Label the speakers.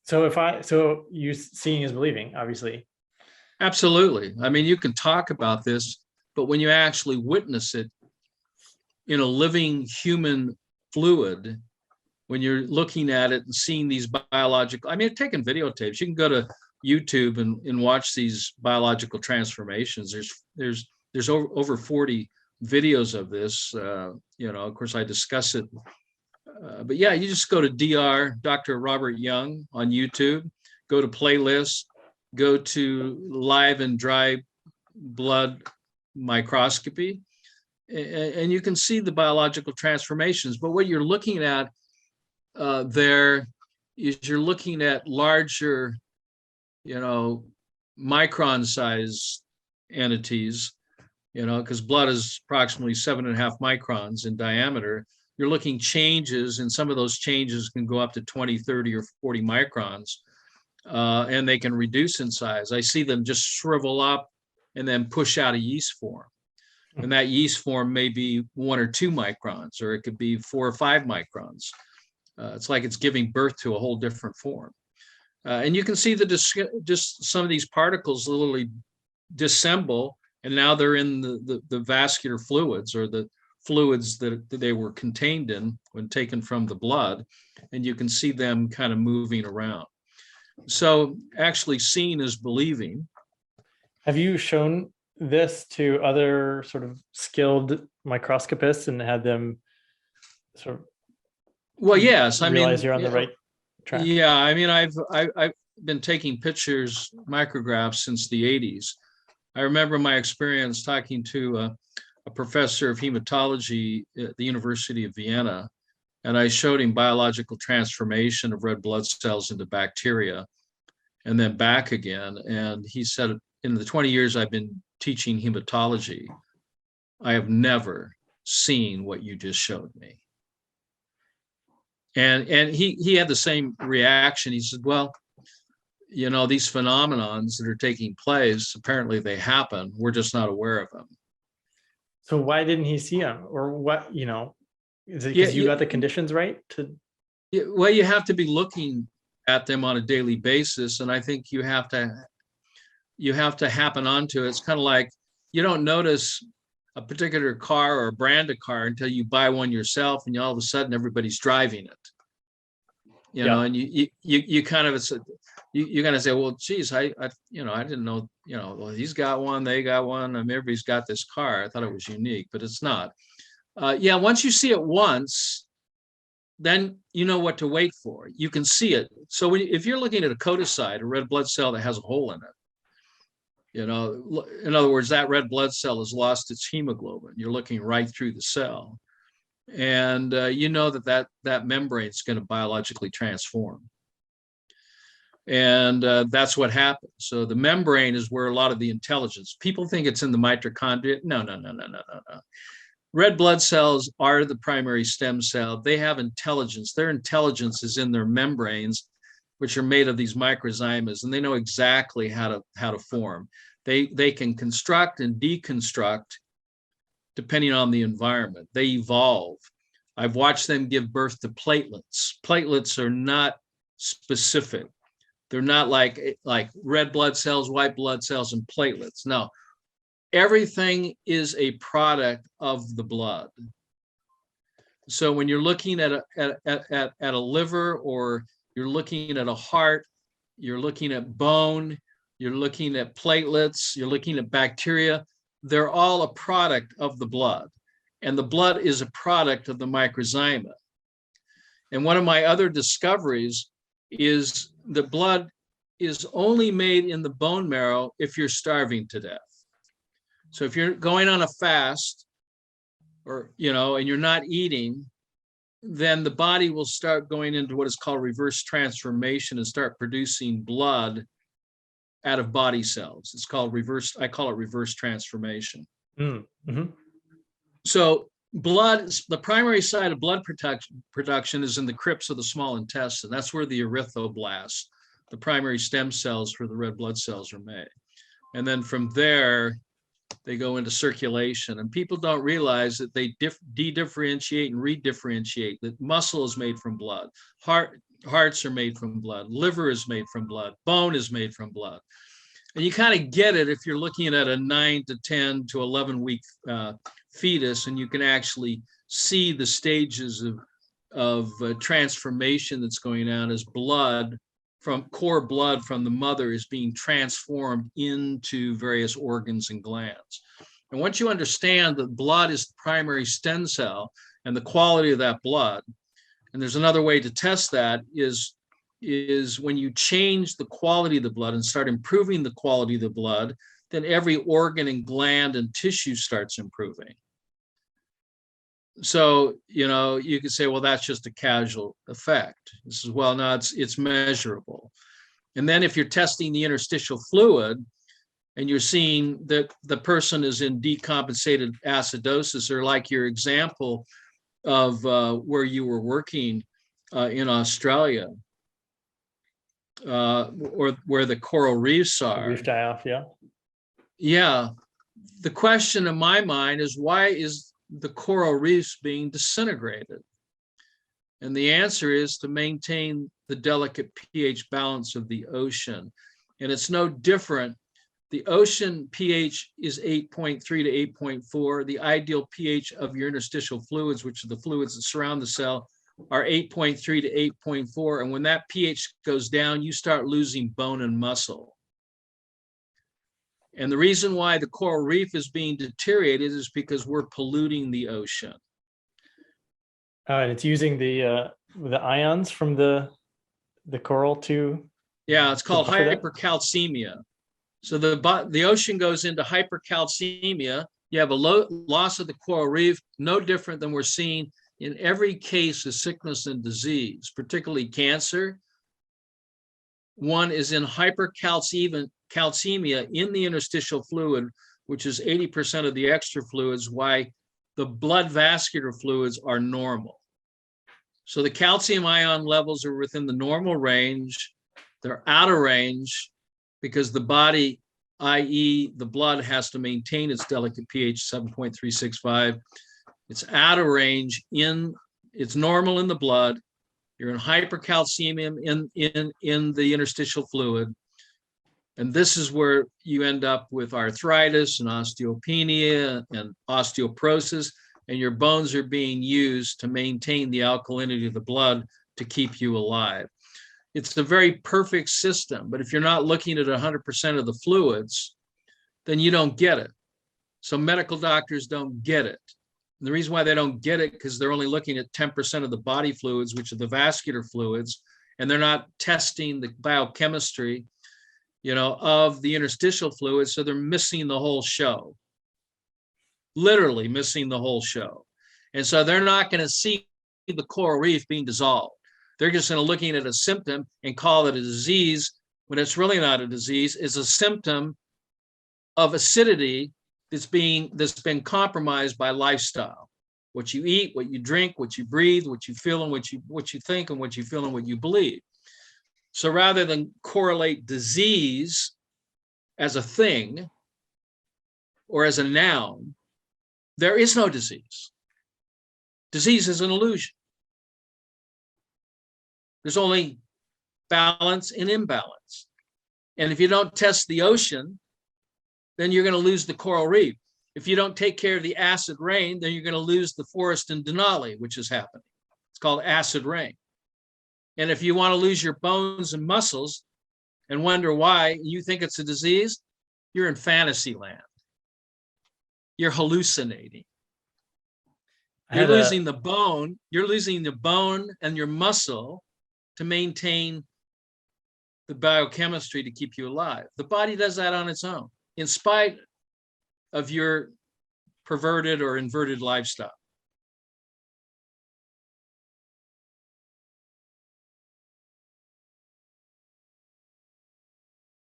Speaker 1: So you seeing is believing, obviously.
Speaker 2: Absolutely. I mean, you can talk about this, but when you actually witness it in a living human fluid, when you're looking at it and seeing these biological, I mean, taking videotapes, you can go to YouTube and watch these biological transformations. There's over 40 videos of this. Of course, I discuss it. But yeah, you just go to Dr. Robert Young on YouTube, go to playlists, go to live and dry blood microscopy, and you can see the biological transformations. But what you're looking at there is you're looking at larger, micron size entities, because blood is approximately 7.5 microns in diameter. You're looking changes, and some of those changes can go up to 20, 30, or 40 microns, and they can reduce in size. I see them just shrivel up and then push out a yeast form. And that yeast form may be 1 or 2 microns, or it could be 4 or 5 microns. It's like it's giving birth to a whole different form. And you can see just some of these particles literally dissemble, and now they're in the vascular fluids, or the fluids that they were contained in when taken from the blood, and you can see them kind of moving around. So actually seeing is believing.
Speaker 1: Have you shown this to other sort of skilled microscopists and had them sort of
Speaker 2: yes,
Speaker 1: realize you're on the right track?
Speaker 2: Yeah, I mean, I've been taking pictures, micrographs since the 80s. I remember my experience talking to a professor of hematology at the University of Vienna, and I showed him biological transformation of red blood cells into bacteria and then back again. And he said, in the 20 years I've been teaching hematology, I have never seen what you just showed me. And he had the same reaction. He said, well, these phenomenons that are taking place, apparently they happen. We're just not aware of them.
Speaker 1: So why didn't he see them? Or what, is it because you got the conditions right?
Speaker 2: Well, you have to be looking at them on a daily basis. And I think you have to happen onto it. It's kind of like you don't notice a particular car or a brand of car until you buy one yourself, and all of a sudden everybody's driving it. And you kind of you kind of say, well, geez, I didn't know, well, he's got one, they got one. I mean, everybody's got this car. I thought it was unique, but it's not. Once you see it once, then you know what to wait for. You can see it. So if you're looking at a podocyte, a red blood cell that has a hole in it, in other words, that red blood cell has lost its hemoglobin. You're looking right through the cell. And that membrane is going to biologically transform. And that's what happens. So the membrane is where a lot of the intelligence, people think it's in the mitochondria. No. Red blood cells are the primary stem cell. They have intelligence. Their intelligence is in their membranes, which are made of these microzymas, and they know exactly how to form. They can construct and deconstruct depending on the environment. They evolve. I've watched them give birth to platelets. Platelets are not specific. They're not like red blood cells, white blood cells, and platelets. No, everything is a product of the blood. So when you're looking at a liver, or you're looking at a heart, you're looking at bone, you're looking at platelets, you're looking at bacteria, they're all a product of the blood. And the blood is a product of the microzyma. And one of my other discoveries is the blood is only made in the bone marrow if you're starving to death. So if you're going on a fast, or, and you're not eating, then the body will start going into what is called reverse transformation and start producing blood out of body cells. It's called I call it reverse transformation.
Speaker 1: Mm-hmm.
Speaker 2: So blood, the primary site of blood production is in the crypts of the small intestine. That's where the erythroblasts, the primary stem cells for the red blood cells, are made. And then from there, they go into circulation. And people don't realize that they de-differentiate and redifferentiate. That muscle is made from blood. Heart Hearts are made from blood. Liver is made from blood. Bone is made from blood. And you kind of get it if you're looking at a 9 to 10 to 11 week fetus, and you can actually see the stages of transformation that's going on as blood from core blood from the mother is being transformed into various organs and glands. And once you understand that blood is the primary stem cell and the quality of that blood, and there's another way to test that is when you change the quality of the blood and start improving the quality of the blood, then every organ and gland and tissue starts improving. So, you know, you could say, well, that's just a casual effect. This is, well, no, it's measurable. And then if you're testing the interstitial fluid and you're seeing that the person is in decompensated acidosis, or like your example of where you were working in Australia, or where the coral reefs are.
Speaker 1: Reef die off, yeah.
Speaker 2: Yeah. The question in my mind is, why is the coral reefs being disintegrated? And the answer is to maintain the delicate pH balance of the ocean. And it's no different. The ocean pH is 8.3 to 8.4. The ideal pH of your interstitial fluids, which are the fluids that surround the cell, are 8.3 to 8.4. And when that pH goes down, you start losing bone and muscle. And the reason why the coral reef is being deteriorated is because we're polluting the ocean.
Speaker 1: And it's using the ions from the coral to.
Speaker 2: Yeah, it's called hypercalcemia. So the ocean goes into hypercalcemia. You have a loss of the coral reef, no different than we're seeing in every case of sickness and disease, particularly cancer. One is in hypercalcemia in the interstitial fluid, which is 80% of the extra fluids, why the blood vascular fluids are normal. So the calcium ion levels are within the normal range. They're out of range because the body, i.e. the blood, has to maintain its delicate pH 7.365. It's out of range it's normal in the blood. You're in hypercalcemia in the interstitial fluid. And this is where you end up with arthritis and osteopenia and osteoporosis, and your bones are being used to maintain the alkalinity of the blood to keep you alive. It's a very perfect system, but if you're not looking at 100% of the fluids, then you don't get it. So medical doctors don't get it. And the reason why they don't get it, because they're only looking at 10% of the body fluids, which are the vascular fluids, and they're not testing the biochemistry, of the interstitial fluids. So they're missing the whole show, literally missing the whole show. And so they're not going to see the coral reef being dissolved. They're just going to looking at a symptom and call it a disease when it's really not a disease. It's a symptom of acidity that's been compromised by lifestyle. What you eat, what you drink, what you breathe, what you feel, and what you think, and what you feel and what you believe. So rather than correlate disease as a thing or as a noun, there is no disease. Disease is an illusion. There's only balance and imbalance. And if you don't test the ocean, then you're going to lose the coral reef. If you don't take care of the acid rain, then you're going to lose the forest in Denali, which is happening. It's called acid rain. And if you want to lose your bones and muscles and wonder why you think it's a disease, you're in fantasy land. You're hallucinating. You're losing the bone. You're losing the bone and your muscle to maintain the biochemistry to keep you alive. The body does that on its own, in spite of your perverted or inverted lifestyle.